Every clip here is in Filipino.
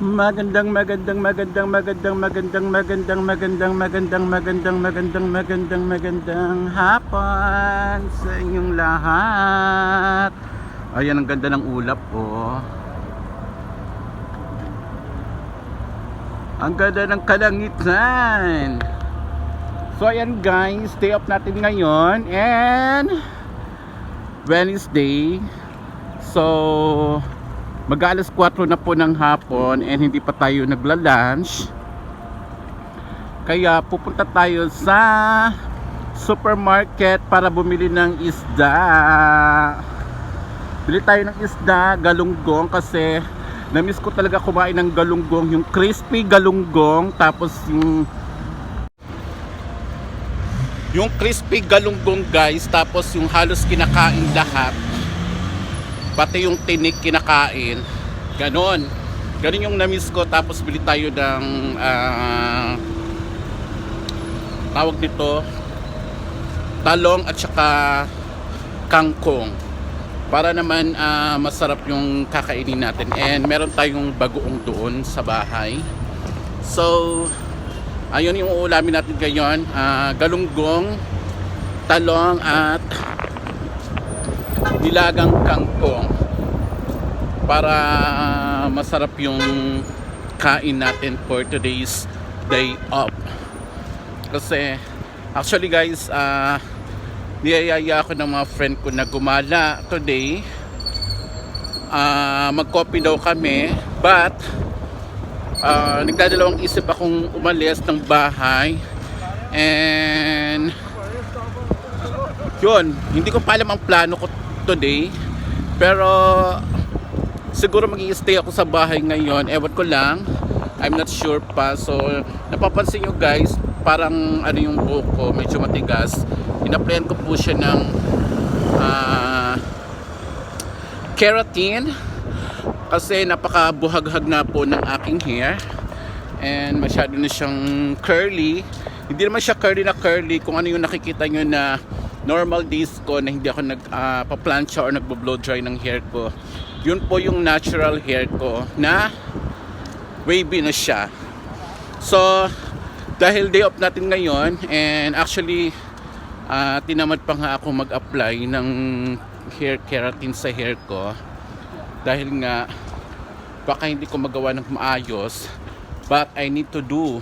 Magandang hapon sa inyong lahat. Ayan, ang ganda ng ulap, oh. Ang ganda ng kalangitan. So ayan guys, day off natin ngayon and Wednesday. So mag-alas 4 na po ng hapon and hindi pa tayo nagla-lunch. Kaya pupunta tayo sa supermarket para bumili ng isda. Bili tayo ng isda, galunggong, kasi na-miss ko talaga kumain ng galunggong, yung crispy galunggong, tapos yung crispy galunggong guys, tapos yung halos kinakain lahat, pati yung tinik kinakain, ganon yung na-miss ko. Tapos bili tayo ng tawag nito, talong at saka kangkong, para naman masarap yung kakainin natin. And meron tayong bagoong doon sa bahay. So ayun yung uulamin natin ngayon, galunggong, talong at nilagang kangkong, para masarap yung kain natin for today's day off. Kasi actually guys, niyayaya ako ng mga friend ko na gumala today. Mag-coffee daw kami, but nagdadalawang isip akong umalis ng bahay. And yun, hindi ko pa alam ang plano ko today, pero siguro mag-i-stay ako sa bahay ngayon. Ewan ko lang, I'm not sure pa. So napapansin nyo guys, parang ano yung buhok ko, medyo matigas. Ina-plan ko po siya ng keratin, kasi napakabuhaghag na po ng aking hair and masyado na siyang curly. Hindi naman siya curly na curly kung ano yung nakikita nyo na normal days ko na hindi ako nagpa-plancha or nagbo-blow dry ng hair ko. Yun po yung natural hair ko na wavy na siya. So dahil day off natin ngayon, and actually tinamad pa nga ako mag-apply ng hair keratin sa hair ko, dahil nga baka hindi ko magawa ng maayos, but I need to do,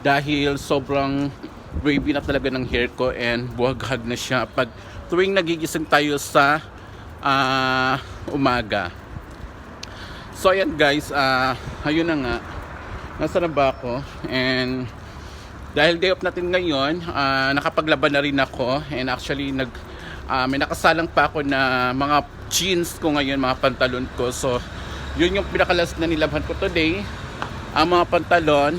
dahil sobrang wavy na talaga ng hair ko and buhaghag na siya pag tuwing nagigising tayo sa umaga. So ayan guys, ayun na nga, nasa na ba ako? And dahil day off natin ngayon, nakapaglaban na rin ako. And actually may nakasalang pa ako na mga jeans ko ngayon, mga pantalon ko. So yun yung pinakalas na nilabhan ko today, ang mga pantalon,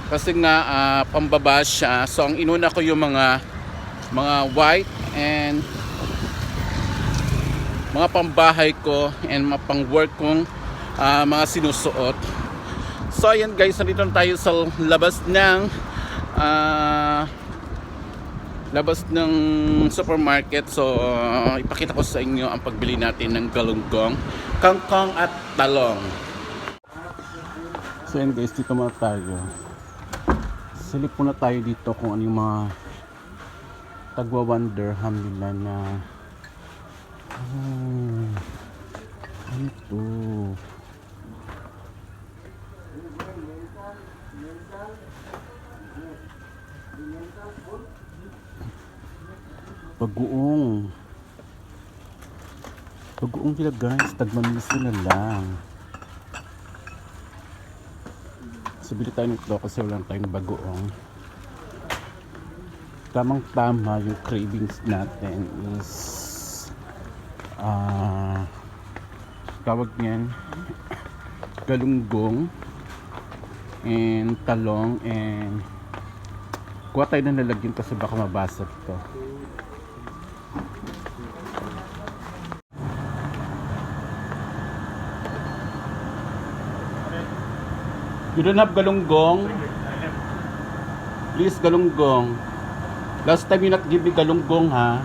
kasi nga pambaba siya. So ang inuna ko yung mga white and mga pambahay ko and mga pang work kong mga sinusuot. So ayan guys, nandito na tayo sa labas ng supermarket. So ipakita ko sa inyo ang pagbili natin ng galunggong, kangkong at talong. So ayan guys, dito muna tayo. Silip muna tayo dito kung ano yung mga tagwa 1 dirham nila na ano to. Bagoong sila guys, tagmamiso na lang. So bili tayo nito kasi wala tayong bagoong. Tamang tama yung cravings natin is tawag niyan galunggong and talong, and kuha tayo na nalagyan kasi baka mabasag to. You don't have galunggong? Please, galunggong. Last time you not give me galunggong, ha?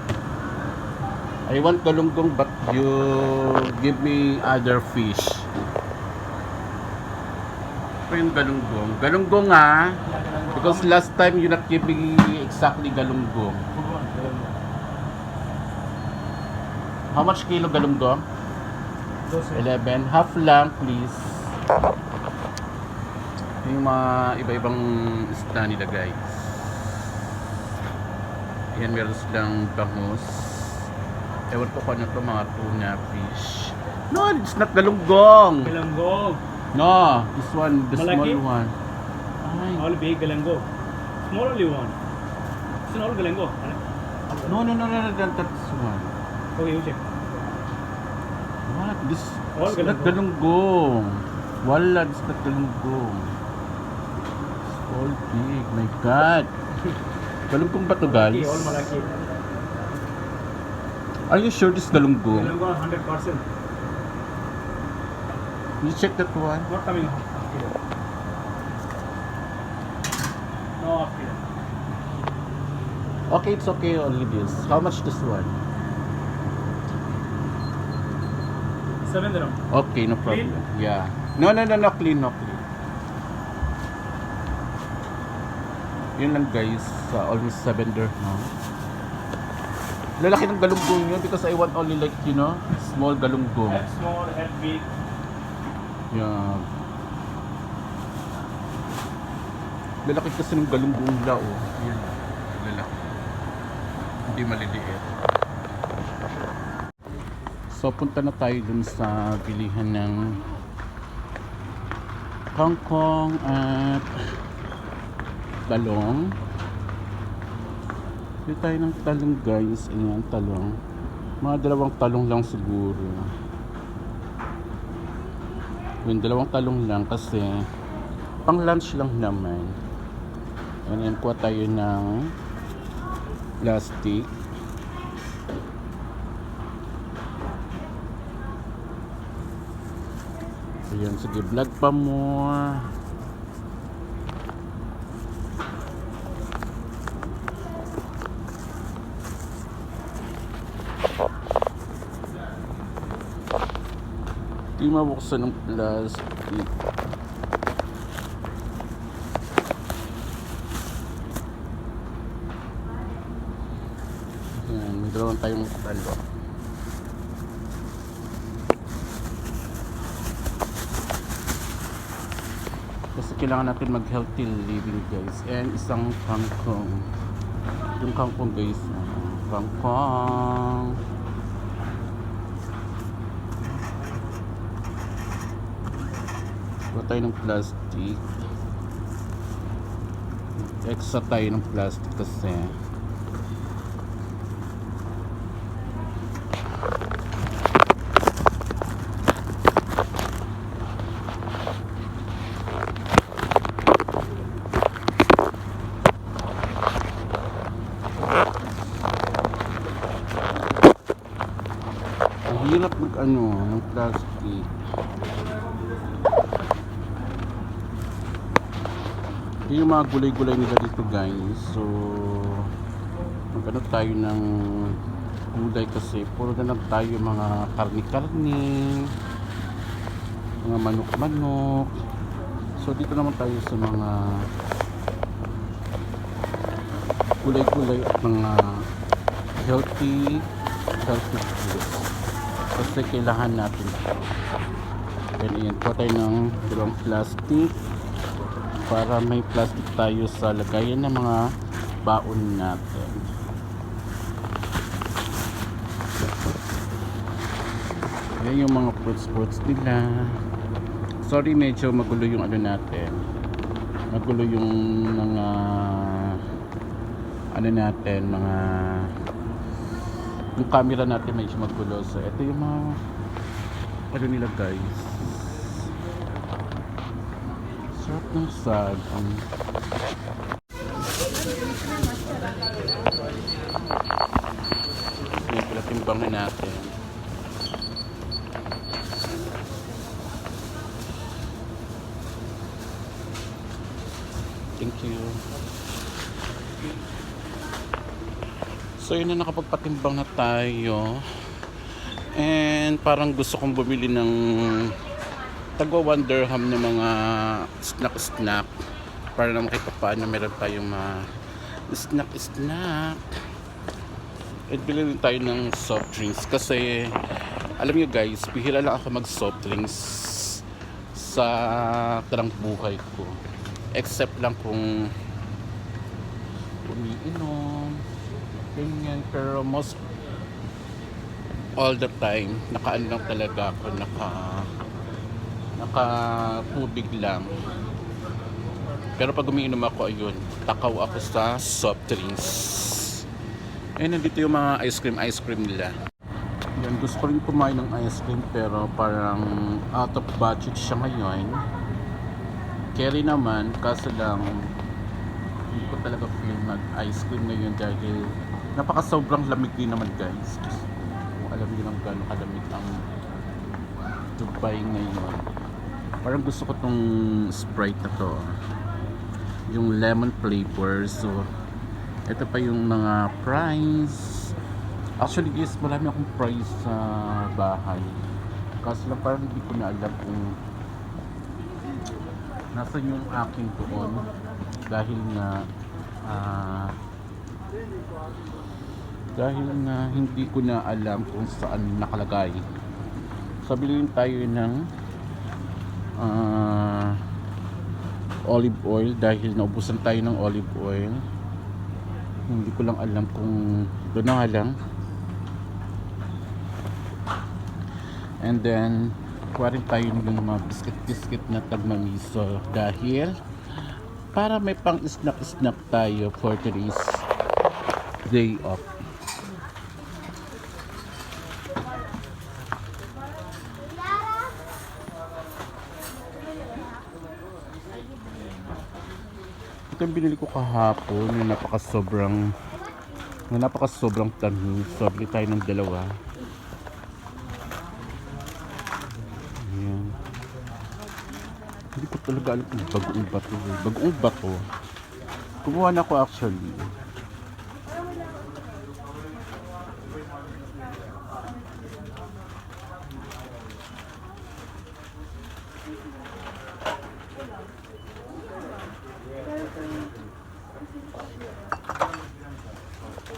I want galunggong, but you give me other fish. pa yung galunggong. Galunggong because last time you not give me exactly galunggong. How much kilo galunggong? 11. Half lang, please. Yung mga iba-ibang isda nila, guys. Ayan, meron silang bangus. Ewan ko kung ano to, mga tuna fish. No, it's not galunggong. Galunggong. No, this one, the Malaki? small one. Ay. All big galunggong. Small only one. It's not all galunggong. No, that's one. Okay, you check. What? This All is not galunggong. Wala, it's not galunggong. It's all big. My God. Galunggong ba to, guys? All malaki. Are you sure this galunggong? Galunggong 100%. You check that one? Not coming half kilo. No half kilo. Okay, it's okay, only this. How much this one? 7 dirham. Okay, no problem. Clean? Yeah. No, clean. Yun lang, guys. Almost 7 dirham. Lalaki ng galunggong yun because I want only like, small galunggong. Head small, head big. Yeah. Lalaki kasi ng galunggong nila, oh. Yan. Lalaki. Hindi maliliit. So, punta na tayo dun sa bilihan ng kangkong at talong. Bili tayo ng talong, guys. Ayan, talong. Mga 2 talong lang siguro. Yung 2 talong lang kasi pang lunch lang naman. Ayan, kuha tayo ng plastic. Ayan, sige, vlog pa more. Di mabuksan ng plastic. Ayan, may 2 tayong talo. Kasi kailangan natin mag healthy living, guys. And isang kangkong. Yung kangkong, guys. Kangkong. Kuha tayo ng plastic. Extra tayo ng plastic kasi ang hirap ng plastic. Yung mga gulay-gulay nila dito, guys. So magano tayo ng gulay kasi puro na lang tayo mga karni-karni, mga manok-manok. So dito naman tayo sa mga gulay-gulay at mga healthy foods kasi kailangan natin. And yan po tayo ng 2 plastic para may plastic tayo sa lagayan ng mga baon natin. Yan yung mga fruits nila. Sorry, medyo magulo yung natin. Magulo yung mga natin, yung camera natin medyo magulo. So ito yung mga nila, guys. Sarap ng saging. Yan pala timbangin natin. Thank you. So yun na, nakapagpatimbang na tayo. And parang gusto kong bumili ng tagwa 1 dirham ng mga snack para na makita paano meron tayong mga snack. At bilhin tayo ng soft drinks kasi alam niyo guys, bihira lang ako mag soft drinks sa tarang buhay ko, except lang kung umiinom ganyan, pero most all the time nakaano lang talaga ako, naka tubig lang. Pero pag umiinom ako, ayun, takaw ako sa soft drinks. Ayun, nandito yung mga ice cream nila. Yan, gusto ko rin kumain ng ice cream pero parang out of budget siya ngayon. Carry naman, kaso lang hindi ko talaga feel mag ice cream ngayon dahil sobrang lamig din naman guys. Kung alam niyo lang gano'ng kalamig ang Dubai ngayon. Parang gusto ko tong Sprite na to, yung lemon flavor. So ito pa yung mga fries. Actually guys, marami akong fries sa bahay, kaso lang parang hindi ko na alam kung nasan yung aking doon dahil na hindi ko na alam kung saan nakalagay. So bilhin tayo ng olive oil dahil naubusan tayo ng olive oil. Hindi ko lang alam kung doon na nga lang. And then kuha rin tayo ng mga biscuit na tagmamiso dahil para may pang snack tayo for today's day off. Ito yung binili ko kahapon, yung napakasobrang tamis. So bili tayo ng dalawa. Ayan. Hindi ko talaga alam kung bagoong bato. Bagoong bato. Kumuha na ako actually.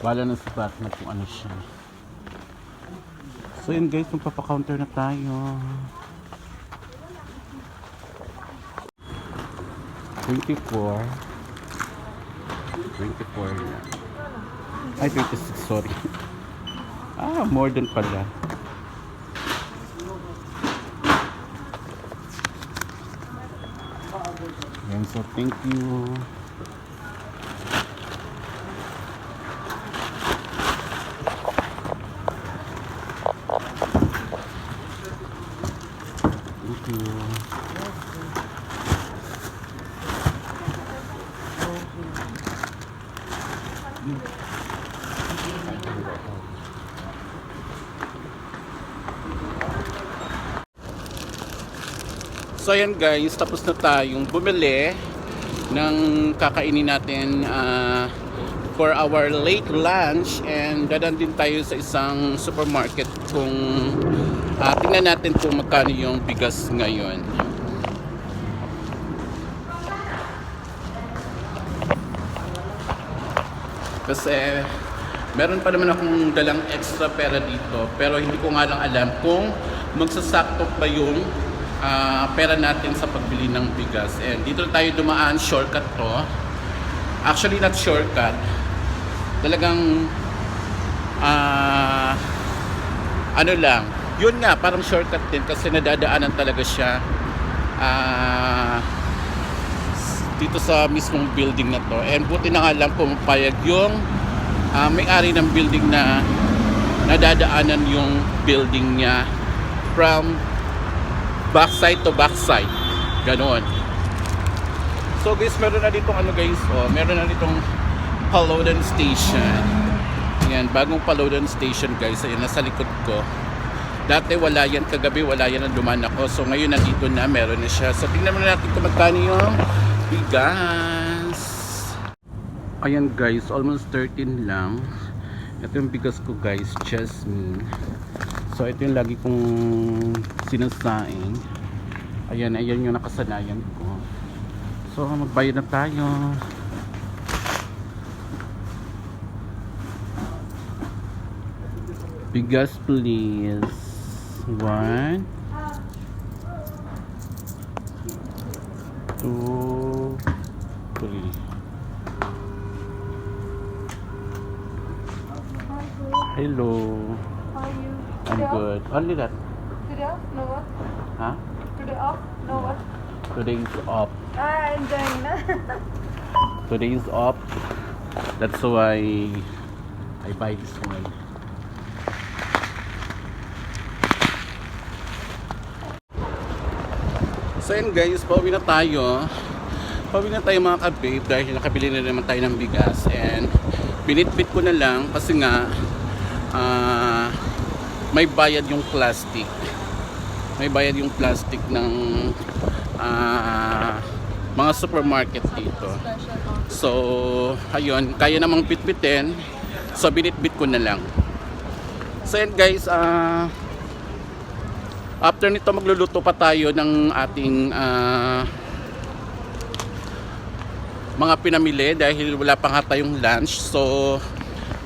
Wala na sa partner kung ano siya. So yun guys, magpapa-counter na tayo. 24 na. Ay, 26, sorry. More than pala. Yan, so thank you. Thank you. So ayan guys, tapos na tayong bumili ng kakainin natin for our late lunch, and dadan din tayo sa isang supermarket kung tingnan natin kung magkano yung bigas ngayon. Kasi meron pa naman akong dalang extra pera dito, pero hindi ko nga lang alam kung magsasakto pa yung pera natin sa pagbili ng bigas. And dito tayo dumaan, shortcut to. Actually not shortcut, talagang ano lang, yun nga, parang shortcut din kasi nadadaanan talaga siya dito sa mismong building na to. And buti na nga lang pumapayag yung may-ari ng building na nadadaanan yung building niya from backside to backside, ganon. So guys, meron na ditong ano guys, meron na ditong Palodan Station. Yan, bagong Palodan Station guys. Ayan, nasa likod ko. Dati wala yan, kagabi wala yan ang dumaan ako. So ngayon nandito na, meron na siya. So tingnan muna natin kung magkano yung bigas. Ayan guys, almost 13 lang. Ito yung bigas ko guys, Jasmine. So ito yung lagi kong sinasaing. Ayan, ayan yung nakasanayan ko. So, magbayad na tayo. Bigas, please. 1, 2, 3. Hello. How are you? I'm Today good. Only that. Off? Today off? No what? Huh? Today off? No what? Today is off. Enjoying na. Today is off. That's why I buy this one. So yun guys, pauwi na tayo. Pauwi na tayo mga ka-babe dahil nakabili na naman tayo ng bigas. And binitbit ko na lang kasi nga may bayad yung plastic. May bayad yung plastic ng mga supermarket dito. So, ayun, kaya namang bitbitin. So, binitbit ko na lang. So, yan guys, after nito magluluto pa tayo ng ating mga pinamili dahil wala pa nga tayong lunch. So,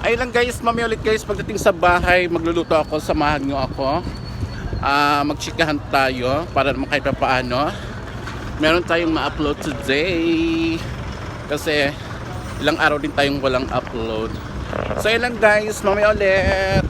ayun lang guys, mamaya ulit guys pagdating sa bahay, magluluto ako, samahan nyo ako. Magchikahan tayo para naman kahit pa paano meron tayong ma-upload today kasi ilang araw din tayong walang upload. So yun lang guys, mamaya ulit.